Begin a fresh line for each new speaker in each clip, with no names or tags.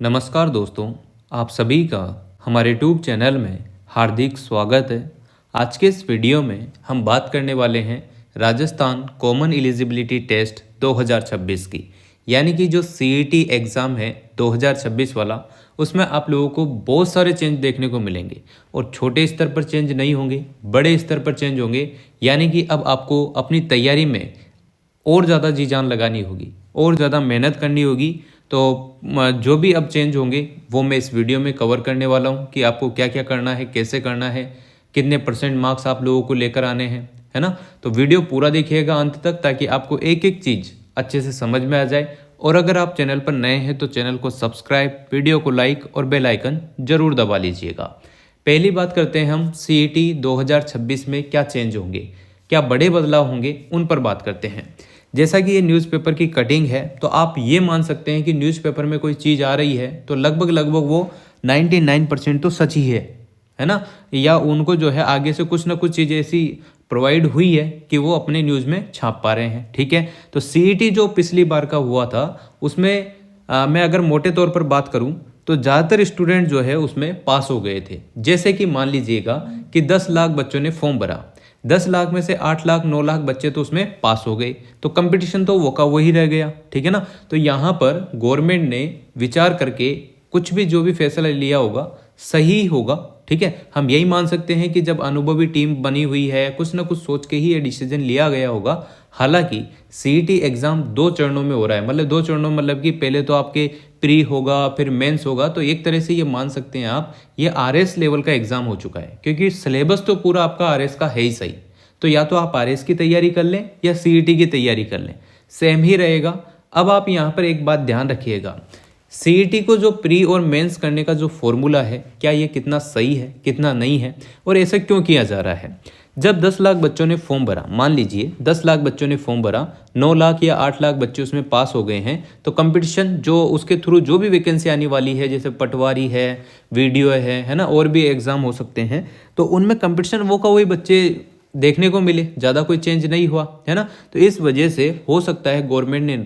नमस्कार दोस्तों, आप सभी का हमारे यूट्यूब चैनल में हार्दिक स्वागत है। आज के इस वीडियो में हम बात करने वाले हैं राजस्थान कॉमन एलिजिबिलिटी टेस्ट 2026 की, यानी कि जो सीईटी एग्ज़ाम है 2026 वाला, उसमें आप लोगों को बहुत सारे चेंज देखने को मिलेंगे और छोटे स्तर पर चेंज नहीं होंगे, बड़े स्तर पर चेंज होंगे। यानी कि अब आपको अपनी तैयारी में और ज़्यादा जी जान लगानी होगी और ज़्यादा मेहनत करनी होगी। तो जो भी अब चेंज होंगे वो मैं इस वीडियो में कवर करने वाला हूँ कि आपको क्या क्या करना है, कैसे करना है, कितने परसेंट मार्क्स आप लोगों को लेकर आने हैं, है ना। तो वीडियो पूरा देखिएगा अंत तक, ताकि आपको एक एक चीज़ अच्छे से समझ में आ जाए। और अगर आप चैनल पर नए हैं तो चैनल को सब्सक्राइब, वीडियो को लाइक और बेल आइकन ज़रूर दबा लीजिएगा। पहली बात करते हैं हम सीईटी 2026 में क्या चेंज होंगे, क्या बड़े बदलाव होंगे, उन पर बात करते हैं। जैसा कि ये न्यूज़पेपर की कटिंग है, तो आप ये मान सकते हैं कि न्यूज़पेपर में कोई चीज़ आ रही है तो लगभग लगभग वो 99% तो सच ही है ना। या उनको जो है आगे से कुछ ना कुछ चीज़ ऐसी प्रोवाइड हुई है कि वो अपने न्यूज़ में छाप पा रहे हैं, ठीक है। तो सीईटी जो पिछली बार का हुआ था उसमें मैं अगर मोटे तौर पर बात करूं तो ज़्यादातर स्टूडेंट जो है उसमें पास हो गए थे। जैसे कि मान लीजिएगा कि 10 लाख बच्चों ने फॉर्म भरा, 10 लाख में से 8 लाख 9 लाख बच्चे तो उसमें पास हो गए, तो कंपटीशन तो वो का वही रह गया, ठीक है ना। तो यहाँ पर गवर्नमेंट ने विचार करके कुछ भी जो भी फैसला लिया होगा सही होगा, ठीक है। हम यही मान सकते हैं कि जब अनुभवी टीम बनी हुई है, कुछ ना कुछ सोच के ही ये डिसीजन लिया गया होगा। हालांकि सीईटी एग्ज़ाम 2 चरणों में हो रहा है, मतलब 2 चरणों मतलब कि पहले तो आपके प्री होगा, फिर मेंस होगा। तो एक तरह से ये मान सकते हैं आप, ये आरएस लेवल का एग्ज़ाम हो चुका है, क्योंकि सिलेबस तो पूरा आपका आरएस का है ही सही। तो या तो आप आरएस की तैयारी कर लें या सीईटी की तैयारी कर लें, सेम ही रहेगा। अब आप यहाँ पर एक बात ध्यान रखिएगा, सीईटी को जो प्री और मेंस करने का जो फॉर्मूला है, क्या ये कितना सही है, कितना नहीं है, और ऐसा क्यों किया जा रहा है। जब 10 लाख बच्चों ने फॉर्म भरा, मान लीजिए 10 लाख बच्चों ने फॉर्म भरा, 9 लाख या 8 लाख बच्चे उसमें पास हो गए हैं, तो कंपटीशन जो उसके थ्रू जो भी वैकेंसी आने वाली है, जैसे पटवारी है, वीडियो है ना, और भी एग्ज़ाम हो सकते हैं, तो उनमें कंपटीशन वो का वही बच्चे देखने को मिले, ज़्यादा कोई चेंज नहीं हुआ, है ना। तो इस वजह से हो सकता है गवर्नमेंट ने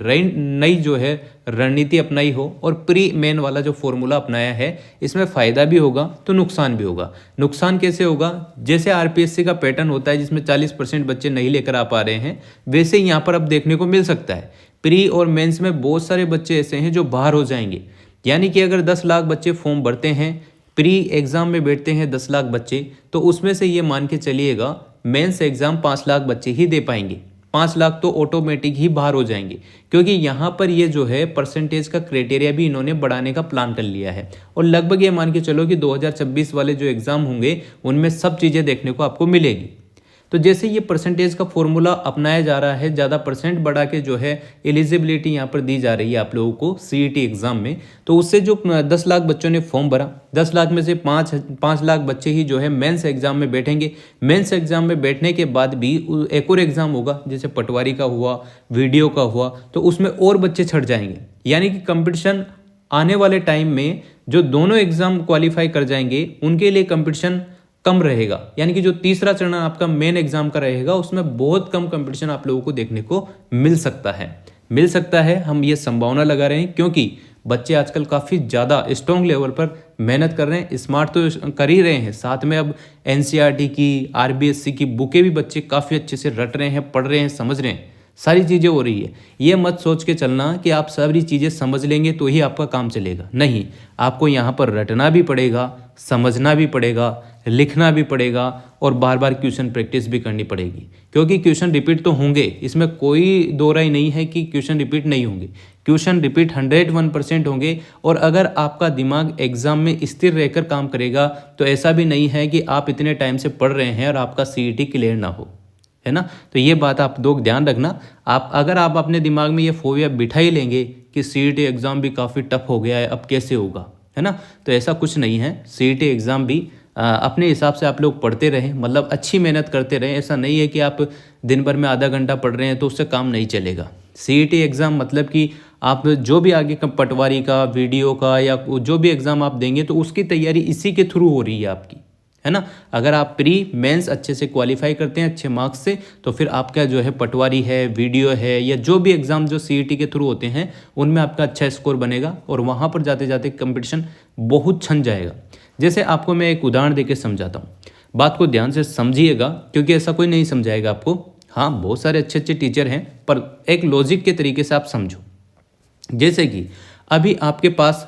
नई जो है रणनीति अपनाई हो और प्री मेन वाला जो फॉर्मूला अपनाया है, इसमें फ़ायदा भी होगा तो नुकसान भी होगा। नुकसान कैसे होगा, जैसे आरपीएससी का पैटर्न होता है जिसमें 40% बच्चे नहीं लेकर आ पा रहे हैं, वैसे ही यहाँ पर अब देखने को मिल सकता है। प्री और मेंस में बहुत सारे बच्चे ऐसे हैं जो बाहर हो जाएंगे। यानी कि अगर 10 लाख बच्चे फॉर्म भरते हैं, प्री एग्ज़ाम में बैठते हैं 10 लाख बच्चे, तो उसमें से ये मान के चलिएगा मेंस एग्ज़ाम 5 लाख बच्चे ही दे पाएंगे। 5 लाख तो ऑटोमेटिक ही बाहर हो जाएंगे, क्योंकि यहाँ पर ये जो है परसेंटेज का क्राइटेरिया भी इन्होंने बढ़ाने का प्लान कर लिया है। और लगभग ये मान के चलो कि 2026 वाले जो एग्ज़ाम होंगे उनमें सब चीज़ें देखने को आपको मिलेगी। तो जैसे ये परसेंटेज का फॉर्मूला अपनाया जा रहा है, ज़्यादा परसेंट बढ़ा के जो है एलिजिबिलिटी यहाँ पर दी जा रही है आप लोगों को सीईटी एग्ज़ाम में, तो उससे जो 10 लाख बच्चों ने फॉर्म भरा, 10 लाख में से 5 लाख बच्चे ही जो है मेंस एग्ज़ाम में बैठेंगे। मेंस एग्ज़ाम में बैठने के बाद भी एक और एग्ज़ाम होगा, जैसे पटवारी का हुआ, वीडियो का हुआ, तो उसमें और बच्चे छट जाएंगे। यानी कि कंपटीशन आने वाले टाइम में जो दोनों एग्ज़ाम क्वालिफाई कर जाएंगे उनके लिए कंपटीशन कम रहेगा। यानी कि जो तीसरा चरण आपका मेन एग्जाम का रहेगा उसमें बहुत कम कंपटीशन आप लोगों को देखने को मिल सकता है। हम ये संभावना लगा रहे हैं, क्योंकि बच्चे आजकल काफ़ी ज़्यादा स्ट्रॉन्ग लेवल पर मेहनत कर रहे हैं, स्मार्ट तो कर ही रहे हैं, साथ में अब एनसीईआरटी की, आरबीएससी की बुकें भी बच्चे काफ़ी अच्छे से रट रहे हैं, पढ़ रहे हैं, समझ रहे हैं, सारी चीज़ें हो रही है। ये मत सोच के चलना कि आप सारी चीज़ें समझ लेंगे तो ही आपका काम चलेगा, नहीं। आपको यहाँ पर रटना भी पड़ेगा, समझना भी पड़ेगा, लिखना भी पड़ेगा, और बार बार क्वेश्चन प्रैक्टिस भी करनी पड़ेगी, क्योंकि क्वेश्चन रिपीट तो होंगे, इसमें कोई दो राय नहीं है कि क्वेश्चन रिपीट नहीं होंगे। क्वेश्चन रिपीट 101% होंगे। और अगर आपका दिमाग एग्जाम में स्थिर रहकर काम करेगा तो ऐसा भी नहीं है कि आप इतने टाइम से पढ़ रहे हैं और आपका सीईटी क्लियर ना हो, है ना। तो ये बात आप लोग ध्यान रखना। अगर आप अपने दिमाग में ये फोबिया बिठा ही लेंगे कि सीईटी एग्ज़ाम भी काफ़ी टफ हो गया है, अब कैसे होगा, है ना, तो ऐसा कुछ नहीं है। सीईटी एग्ज़ाम भी अपने हिसाब से आप लोग पढ़ते रहें, मतलब अच्छी मेहनत करते रहें। ऐसा नहीं है कि आप दिन भर में आधा घंटा पढ़ रहे हैं तो उससे काम नहीं चलेगा। सीईटी एग्ज़ाम मतलब कि आप जो भी आगे का पटवारी का, वीडियो का, या जो भी एग्ज़ाम आप देंगे तो उसकी तैयारी इसी के थ्रू हो रही है आपकी, है ना। अगर आप प्री मेंस अच्छे से क्वालिफाई करते हैं अच्छे मार्क्स से, तो फिर आपका जो है पटवारी है, वीडियो है, या जो भी एग्ज़ाम जो सीईटी के थ्रू होते हैं उनमें आपका अच्छा स्कोर बनेगा और वहाँ पर जाते जाते कंपटीशन बहुत छन जाएगा। जैसे आपको मैं एक उदाहरण देके समझाता हूँ, बात को ध्यान से समझिएगा, क्योंकि ऐसा कोई नहीं समझाएगा आपको। हाँ, बहुत सारे अच्छे अच्छे टीचर हैं, पर एक लॉजिक के तरीके से आप समझो। जैसे कि अभी आपके पास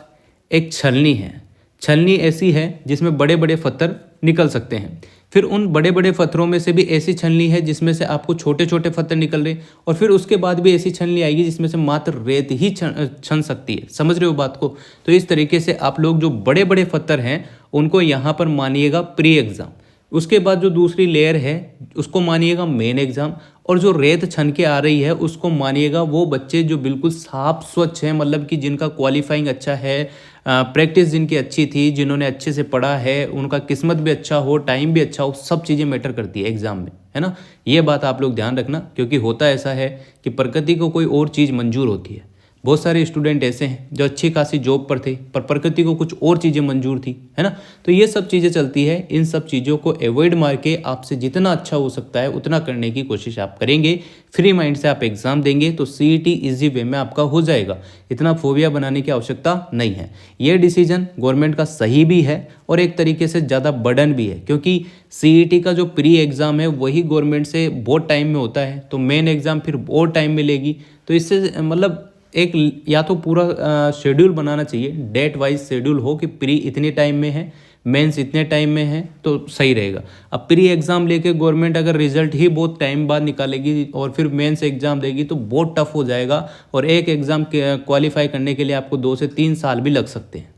एक छलनी है, छलनी ऐसी है जिसमें बड़े बड़े पत्थर निकल सकते हैं। फिर उन बड़े बड़े पत्थरों में से भी ऐसी छलनी है जिसमें से आपको छोटे छोटे पत्थर निकल रहे, और फिर उसके बाद भी ऐसी छलनी आएगी जिसमें से मात्र रेत ही छन सकती है। समझ रहे हो बात को? तो इस तरीके से आप लोग जो बड़े बड़े पत्थर हैं उनको यहाँ पर मानिएगा प्री एग्ज़ाम, उसके बाद जो दूसरी लेयर है उसको मानिएगा मेन एग्ज़ाम, और जो रेत छन के आ रही है उसको मानिएगा वो बच्चे जो बिल्कुल साफ स्वच्छ हैं, मतलब कि जिनका क्वालिफाइंग अच्छा है, प्रैक्टिस जिनकी अच्छी थी, जिन्होंने अच्छे से पढ़ा है, उनका किस्मत भी अच्छा हो, टाइम भी अच्छा हो, सब चीज़ें मैटर करती है एग्ज़ाम में, है ना। ये बात आप लोग ध्यान रखना, क्योंकि होता ऐसा है कि प्रकृति को कोई और चीज़ मंजूर होती है। बहुत सारे स्टूडेंट ऐसे हैं जो अच्छी खासी जॉब पर थे, पर प्रकृति को कुछ और चीज़ें मंजूर थी, है ना। तो ये सब चीज़ें चलती है, इन सब चीज़ों को अवॉइड मार के आपसे जितना अच्छा हो सकता है उतना करने की कोशिश आप करेंगे। फ्री माइंड से आप एग्ज़ाम देंगे तो सीईटी ईजी वे में आपका हो जाएगा, इतना फोबिया बनाने की आवश्यकता नहीं है। ये डिसीजन गवर्नमेंट का सही भी है और एक तरीके से ज़्यादा बर्डन भी है, क्योंकि सीईटी का जो प्री एग्ज़ाम है वही गवर्नमेंट से बहुत टाइम में होता है, तो मेन एग्ज़ाम फिर बहुत टाइम में लेगी। तो इससे मतलब एक या तो पूरा शेड्यूल बनाना चाहिए, डेट वाइज शेड्यूल हो कि प्री इतने टाइम में है, मेंस इतने टाइम में है, तो सही रहेगा। अब प्री एग्ज़ाम लेके गवर्नमेंट अगर रिजल्ट ही बहुत टाइम बाद निकालेगी और फिर मेंस एग्ज़ाम देगी तो बहुत टफ हो जाएगा, और एक एग्ज़ाम क्वालिफाई करने के लिए आपको 2 से 3 साल भी लग सकते हैं।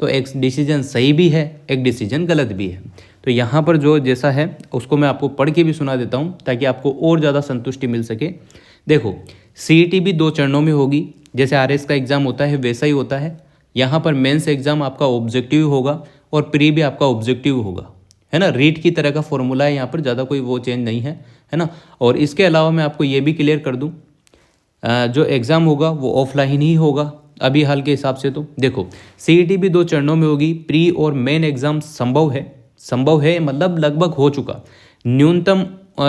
तो एक डिसीजन सही भी है, एक डिसीजन गलत भी है। तो यहाँ पर जो जैसा है उसको मैं आपको पढ़ के भी सुना देता हूँ ताकि आपको और ज़्यादा संतुष्टि मिल सके। देखो, सीईटी भी 2 चरणों में होगी, जैसे आरएस का एग्ज़ाम होता है वैसा ही होता है। यहाँ पर मेंस एग्ज़ाम आपका ऑब्जेक्टिव होगा और प्री भी आपका ऑब्जेक्टिव होगा, है ना। रीट की तरह का फॉर्मूला है, यहाँ पर ज़्यादा कोई वो चेंज नहीं है ना। और इसके अलावा मैं आपको ये भी क्लियर कर दूँ, जो एग्ज़ाम होगा वो ऑफलाइन ही होगा अभी हाल के हिसाब से। तो देखो, सीईटी भी 2 चरणों में होगी, प्री और मेन एग्ज़ाम संभव है मतलब लगभग हो चुका। न्यूनतम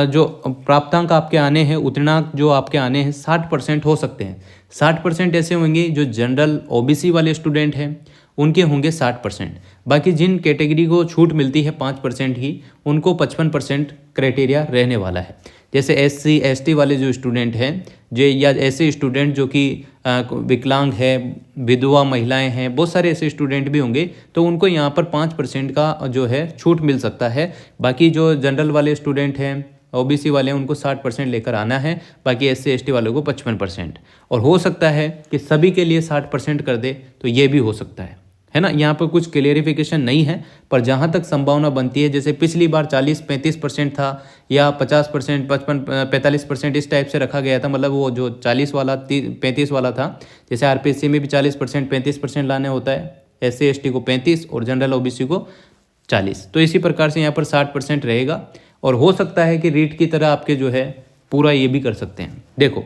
जो प्राप्तांक आपके आने हैं, उत्तीर्णांक जो आपके आने हैं 60% हो सकते हैं। 60% ऐसे होंगे जो जनरल ओबीसी वाले स्टूडेंट हैं उनके होंगे 60%। बाकी जिन कैटेगरी को छूट मिलती है 5% ही, उनको 55% क्राइटेरिया रहने वाला है। जैसे एससी एसटी वाले जो स्टूडेंट हैं, जो या ऐसे स्टूडेंट जो कि विकलांग है, विधवा महिलाएं हैं, बहुत सारे ऐसे स्टूडेंट भी होंगे, तो उनको यहाँ पर 5% का जो है छूट मिल सकता है। बाकी जो जनरल वाले स्टूडेंट हैं, ओबीसी वाले हैं, उनको 60% लेकर आना है, बाकी एससी एसटी वालों को 55%। और हो सकता है कि सभी के लिए 60% कर दे, तो ये भी हो सकता है ना। यहाँ पर कुछ क्लियरिफिकेशन नहीं है, पर जहाँ तक संभावना बनती है, जैसे पिछली बार 40-35% था या 50%, 45% इस टाइप से रखा गया था, मतलब वो जो 40 वाला 35 वाला था। जैसे आरपीएससी में भी 40% 35% लाने होता है, एससी एसटी को 35 और जनरल ओबीसी को 40। तो इसी प्रकार से यहाँ पर 60% रहेगा, और हो सकता है कि रीट की तरह आपके जो है पूरा ये भी कर सकते हैं। देखो,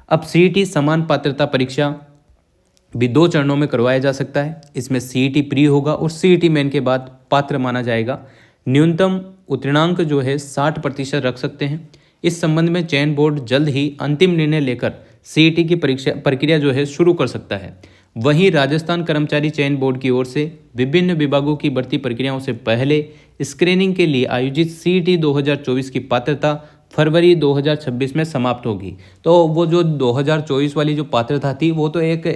अब सीईटी समान पात्रता परीक्षा भी 2 चरणों में करवाया जा सकता है। इसमें सीईटी प्री होगा और सीईटी मेन के बाद पात्र माना जाएगा। न्यूनतम उत्तीर्णांक जो है 60% रख सकते हैं। इस संबंध में चयन बोर्ड जल्द ही अंतिम निर्णय लेकर सीईटी की प्रक्रिया जो है शुरू कर सकता है। वहीं राजस्थान कर्मचारी चयन बोर्ड की ओर से विभिन्न विभागों की भर्ती प्रक्रियाओं से पहले स्क्रीनिंग के लिए आयोजित सीईटी 2024 की पात्रता फरवरी 2026 में समाप्त होगी। तो वो जो 2024 वाली जो पात्रता थी वो तो एक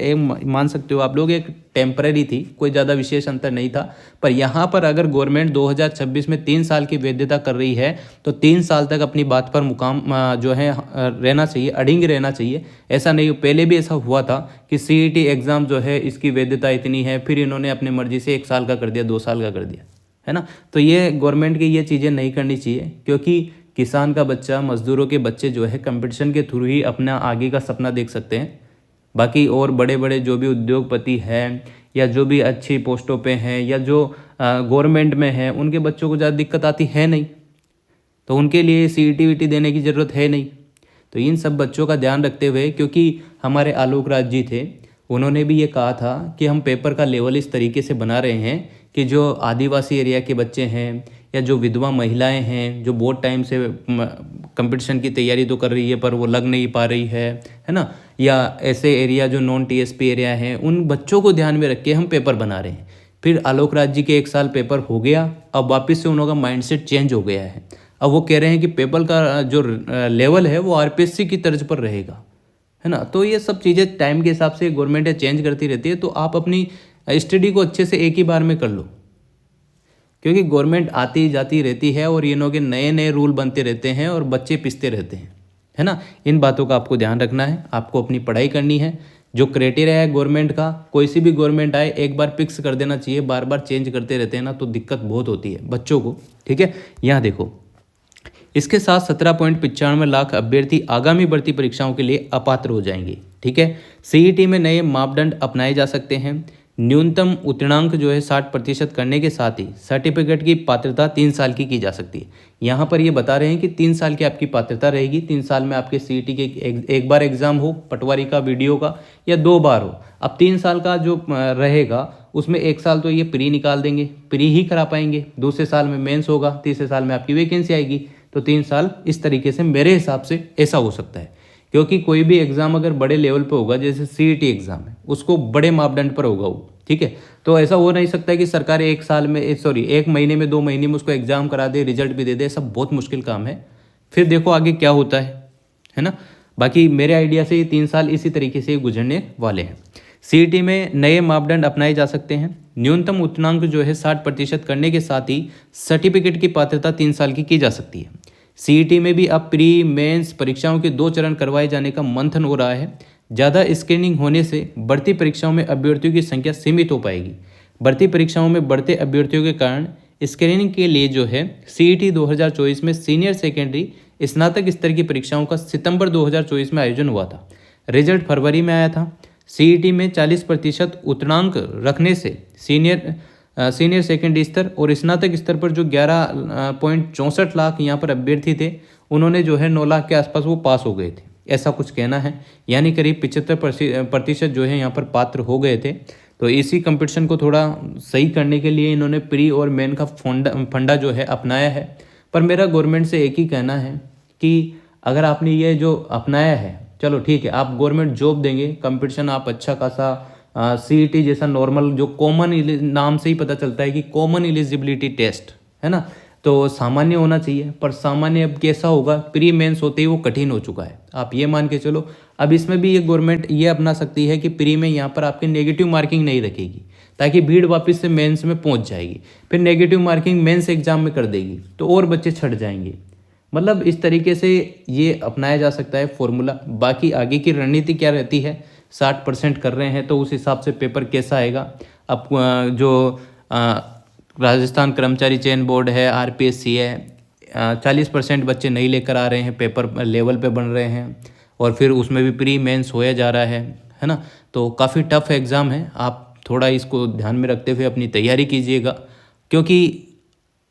मान सकते हो आप लोग एक टेम्पररी थी, कोई ज़्यादा विशेष अंतर नहीं था। पर यहाँ पर अगर गवर्नमेंट 2026 में 3 साल की वैधता कर रही है तो 3 साल तक अपनी बात पर मुकाम जो है रहना चाहिए, अडिंग रहना चाहिए। ऐसा नहीं, पहले भी ऐसा हुआ था कि सीईटी एग्ज़ाम जो है इसकी वैधता इतनी है, फिर इन्होंने अपनी मर्जी से 1 साल का कर दिया, 2 साल का कर दिया, है ना। तो ये गवर्नमेंट की ये चीज़ें नहीं करनी चाहिए, क्योंकि किसान का बच्चा, मजदूरों के बच्चे जो है कंपटीशन के थ्रू ही अपना आगे का सपना देख सकते हैं। बाकी और बड़े बड़े जो भी उद्योगपति हैं या जो भी अच्छी पोस्टों पे हैं या जो गवर्नमेंट में हैं, उनके बच्चों को ज़्यादा दिक्कत आती है नहीं, तो उनके लिए सीईटी वीटी देने की ज़रूरत है नहीं। तो इन सब बच्चों का ध्यान रखते हुए, क्योंकि हमारे आलोक राज जी थे, उन्होंने भी ये कहा था कि हम पेपर का लेवल इस तरीके से बना रहे हैं कि जो आदिवासी एरिया के बच्चे हैं या जो विधवा महिलाएं हैं जो बहुत टाइम से कंपटीशन की तैयारी तो कर रही है पर वो लग नहीं पा रही है ना, या ऐसे एरिया जो नॉन टीएसपी एरिया हैं, उन बच्चों को ध्यान में रख के हम पेपर बना रहे हैं। फिर आलोक राज जी के 1 साल पेपर हो गया, अब वापस से उनका माइंडसेट चेंज हो गया है। अब वो कह रहे हैं कि पेपर का जो लेवल है वो आरपीएससी की तर्ज पर रहेगा, है ना। तो ये सब चीज़ें टाइम के हिसाब से गवर्नमेंट चेंज करती रहती है, तो आप अपनी स्टडी को अच्छे से एक ही बार में कर लो, क्योंकि गवर्नमेंट आती जाती रहती है और इनों के नए नए रूल बनते रहते हैं और बच्चे पिसते रहते हैं, है ना। इन बातों का आपको ध्यान रखना है, आपको अपनी पढ़ाई करनी है। जो क्राइटेरिया है गवर्नमेंट का, कोई सी भी गवर्नमेंट आए एक बार फिक्स कर देना चाहिए, बार बार चेंज करते रहते हैं ना तो दिक्कत बहुत होती है बच्चों को, ठीक है। यहाँ देखो, इसके साथ 17.95 लाख अभ्यर्थी आगामी भर्ती परीक्षाओं के लिए अपात्र हो जाएंगे, ठीक है। सीईटी में नए मापदंड अपनाए जा सकते हैं। न्यूनतम उत्तीर्णांक जो है 60% करने के साथ ही सर्टिफिकेट की पात्रता 3 साल की जा सकती है। यहाँ पर ये बता रहे हैं कि 3 साल की आपकी पात्रता रहेगी। 3 साल में आपके सीईटी के एक बार एग्जाम हो, पटवारी का, वीडियो का, या 2 बार हो। अब 3 साल का जो रहेगा उसमें 1 साल तो ये प्री निकाल देंगे, प्री ही करा पाएंगे, दूसरे साल में मेंस होगा, तीसरे साल में आपकी वैकेंसी आएगी। तो 3 साल इस तरीके से मेरे हिसाब से ऐसा हो सकता है, क्योंकि कोई भी एग्ज़ाम अगर बड़े लेवल पे होगा, जैसे सीईटी एग्ज़ाम है, उसको बड़े मापदंड पर होगा वो, ठीक है। तो ऐसा हो नहीं सकता कि सरकार 1 महीने में 2 महीने में उसको एग्ज़ाम करा दे, रिजल्ट भी दे दे, सब बहुत मुश्किल काम है। फिर देखो आगे क्या होता है ना। बाकी मेरे आइडिया से ये 3 साल इसी तरीके से गुजरने वाले हैं। सीईटी में नए मापदंड अपनाए जा सकते हैं। न्यूनतम उत्तीर्णांक जो है 60% करने के साथ ही सर्टिफिकेट की पात्रता 3 साल की जा सकती है। सीईटी में भी अब प्री मेंस परीक्षाओं के 2 चरण करवाए जाने का मंथन हो रहा है। ज़्यादा स्क्रीनिंग होने से भर्ती परीक्षाओं में अभ्यर्थियों की संख्या सीमित हो पाएगी। भर्ती परीक्षाओं में बढ़ते अभ्यर्थियों के कारण स्क्रीनिंग के लिए जो है सीईटी 2024 में सीनियर सेकेंडरी स्नातक स्तर की परीक्षाओं का सितंबर 2024 में आयोजन हुआ था। रिजल्ट फरवरी में आया था। सीईटी में 40% उत्तीर्णांक रखने से सीनियर सेकेंडरी स्तर और स्नातक स्तर पर जो 11.64 लाख यहाँ पर अभ्यर्थी थे, उन्होंने जो है 9 लाख के आसपास वो पास हो गए थे, ऐसा कुछ कहना है। यानी करीब 75% जो है यहाँ पर पात्र हो गए थे। तो इसी कंपटीशन को थोड़ा सही करने के लिए इन्होंने प्री और मेन का फंडा जो है अपनाया है। पर मेरा गवर्नमेंट से एक ही कहना है कि अगर आपने ये जो अपनाया है, चलो ठीक है, आप गवर्नमेंट जॉब देंगे, कंपटीशन आप अच्छा खासा सीईटी जैसा नॉर्मल, जो कॉमन नाम से ही पता चलता है कि कॉमन एलिजिबिलिटी टेस्ट है ना, तो सामान्य होना चाहिए। पर सामान्य अब कैसा होगा, प्री मेंस होते ही वो कठिन हो चुका है, आप ये मान के चलो। अब इसमें भी ये गवर्नमेंट ये अपना सकती है कि प्री में यहाँ पर आपकी नेगेटिव मार्किंग नहीं रखेगी, ताकि भीड़ वापस से मेंस में पहुँच जाएगी, फिर नेगेटिव मार्किंग मेंस एग्जाम में कर देगी तो और बच्चे छट जाएंगे। मतलब इस तरीके से ये अपनाया जा सकता है फॉर्मूला। बाकी आगे की रणनीति क्या रहती है, 60% कर रहे हैं तो उस हिसाब से पेपर कैसा आएगा। अब जो राजस्थान कर्मचारी चयन बोर्ड है, आरपीएससी है, 40% बच्चे नहीं लेकर आ रहे हैं, पेपर लेवल पे बन रहे हैं, और फिर उसमें भी प्री मेंस होया जा रहा है ना। तो काफ़ी टफ एग्ज़ाम है, आप थोड़ा इसको ध्यान में रखते हुए अपनी तैयारी कीजिएगा, क्योंकि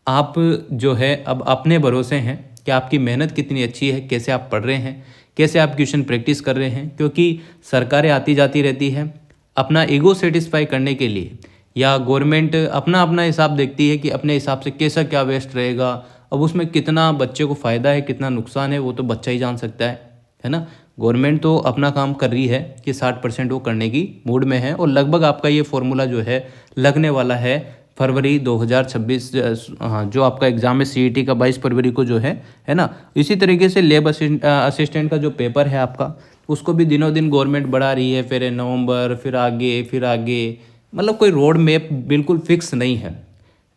आप जो है अब अपने भरोसे हैं कि आपकी मेहनत कितनी अच्छी है, कैसे आप पढ़ रहे हैं, कैसे आप क्वेश्चन प्रैक्टिस कर रहे हैं। क्योंकि सरकारें आती जाती रहती है, अपना ईगो सेटिस्फाई करने के लिए, या गवर्नमेंट अपना अपना हिसाब देखती है कि अपने हिसाब से कैसा क्या वेस्ट रहेगा। अब उसमें कितना बच्चे को फ़ायदा है, कितना नुकसान है, वो तो बच्चा ही जान सकता है ना। गवर्नमेंट तो अपना काम कर रही है कि 60% वो करने की मूड में है, और लगभग आपका ये फॉर्मूला जो है लगने वाला है फरवरी 2026, हाँ, जो आपका एग्ज़ाम है सीईटी का 22 फरवरी को जो है ना। इसी तरीके से लेब असिस्टेंट का जो पेपर है आपका, उसको भी दिनों दिन गवर्नमेंट बढ़ा रही है, फिर नवंबर, फिर आगे, मतलब कोई रोड मैप बिल्कुल फिक्स नहीं है।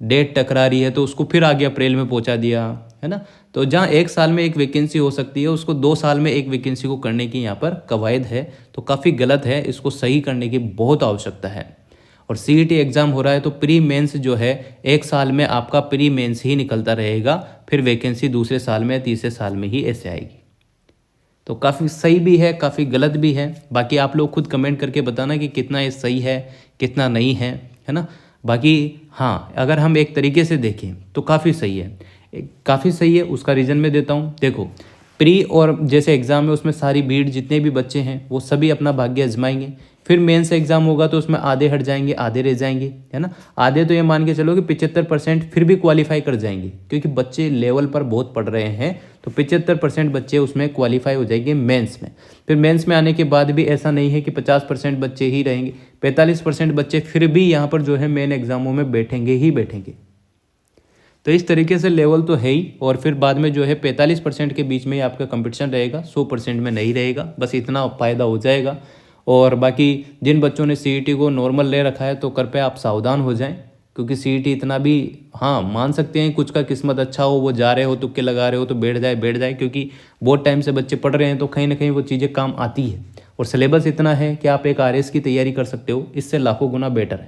डेट टकरा रही है तो उसको फिर आगे अप्रैल में पहुंचा दिया, है ना। तो जहाँ 1 साल में एक वैकेंसी हो सकती है, उसको 2 साल में एक वैकेंसी को करने की यहाँ पर कवायद है, तो काफ़ी गलत है। इसको सही करने की बहुत आवश्यकता है। और सीईटी एग्ज़ाम हो रहा है तो प्री मेंस जो है 1 साल में आपका प्री मेंस ही निकलता रहेगा, फिर वैकेंसी दूसरे साल में, तीसरे साल में ही ऐसे आएगी। तो काफ़ी सही भी है, काफ़ी गलत भी है। बाकी आप लोग खुद कमेंट करके बताना कि कितना ये सही है, कितना नहीं है ना। बाकी हाँ, अगर हम एक तरीके से देखें तो काफ़ी सही है, काफ़ी सही है। उसका रीज़न मैं देता हूँ। देखो, प्री और जैसे एग्ज़ाम है उसमें सारी भीड़, जितने भी बच्चे हैं वो सभी अपना भाग्य आजमाएंगे,
फिर मेंस एग्जाम होगा तो उसमें आधे हट जाएंगे, आधे रह जाएंगे, है ना। आधे तो ये मान के चलो कि 75% फिर भी क्वालिफाई कर जाएंगे, क्योंकि बच्चे लेवल पर बहुत पढ़ रहे हैं, तो 75% बच्चे उसमें क्वालिफाई हो जाएंगे मेंस में। फिर मेंस में आने के बाद भी ऐसा नहीं है कि 50% बच्चे ही रहेंगे, 45% बच्चे फिर भी यहाँ पर जो है मेन एग्जामों में बैठेंगे ही बैठेंगे। तो इस तरीके से लेवल तो है ही, और फिर बाद में जो है 45% के बीच में ही आपका कंपटीशन रहेगा, 100% में नहीं रहेगा, बस इतना फ़ायदा हो जाएगा। और बाकी जिन बच्चों ने सीईटी को नॉर्मल ले रखा है तो कृपया आप सावधान हो जाएं, क्योंकि सीईटी इतना भी, हाँ मान सकते हैं कुछ का किस्मत अच्छा हो, वो जा रहे हो, तुक्के लगा रहे हो तो बैठ जाए, क्योंकि बहुत टाइम से बच्चे पढ़ रहे हैं तो कहीं ना कहीं वो चीज़ें काम आती है। और सिलेबस इतना है कि आप एक आरएस की तैयारी कर सकते हो, इससे लाखों गुना बेटर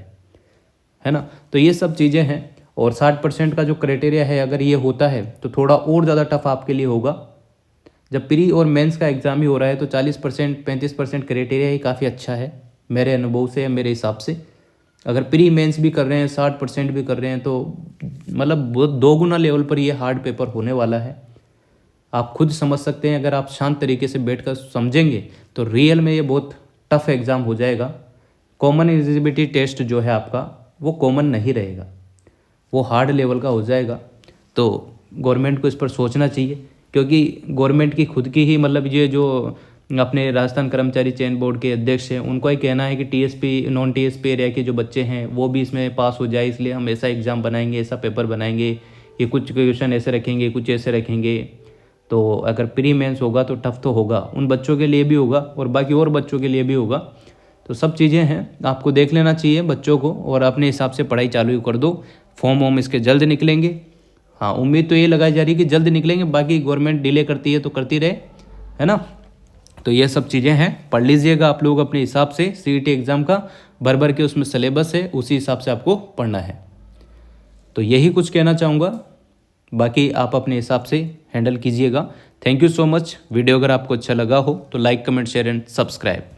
है ना। तो ये सब चीज़ें हैं। और 60% का जो क्राइटेरिया है, अगर ये होता है तो थोड़ा और ज़्यादा टफ आपके लिए होगा। जब प्री और मेंस का एग्ज़ाम ही हो रहा है तो 40% 35% क्राइटेरिया ही काफ़ी अच्छा है मेरे अनुभव से या मेरे हिसाब से। अगर प्री मेंस भी कर रहे हैं, 60% भी कर रहे हैं, तो मतलब बहुत 2 गुना लेवल पर ये हार्ड पेपर होने वाला है। आप खुद समझ सकते हैं, अगर आप शांत तरीके से बैठकर समझेंगे तो रियल में ये बहुत टफ एग्ज़ाम हो जाएगा। कॉमन एलिजिबिलिटी टेस्ट जो है आपका, वो कॉमन नहीं रहेगा, वो हार्ड लेवल का हो जाएगा। तो गवर्नमेंट को इस पर सोचना चाहिए, क्योंकि गवर्नमेंट की खुद की ही, मतलब ये जो अपने राजस्थान कर्मचारी चयन बोर्ड के अध्यक्ष हैं, उनका ही कहना है कि टीएसपी नॉन टीएसपी एरिया के जो बच्चे हैं वो भी इसमें पास हो जाए, इसलिए हम ऐसा एग्ज़ाम बनाएंगे, ऐसा पेपर बनाएंगे, ये कुछ क्वेश्चन ऐसे रखेंगे, कुछ ऐसे रखेंगे। तो अगर प्री मेंस होगा तो टफ तो होगा, उन बच्चों के लिए भी होगा और बाकी और बच्चों के लिए भी होगा। तो सब चीज़ें हैं, आपको देख लेना चाहिए बच्चों को और अपने हिसाब से पढ़ाई चालू कर दो। फॉर्म वॉर्म इसके जल्द निकलेंगे, हाँ उम्मीद तो ये लगाई जा रही है कि जल्द निकलेंगे, बाकी गवर्नमेंट डिले करती है तो करती रहे, है ना। तो ये सब चीज़ें हैं, पढ़ लीजिएगा आप लोग अपने हिसाब से। सीईटी एग्ज़ाम का भर के उसमें सिलेबस है, उसी हिसाब से आपको पढ़ना है। तो यही कुछ कहना चाहूँगा, बाकी आप अपने हिसाब से हैंडल कीजिएगा। Thank you so much. Video अगर आपको अच्छा लगा हो तो like comment share and subscribe.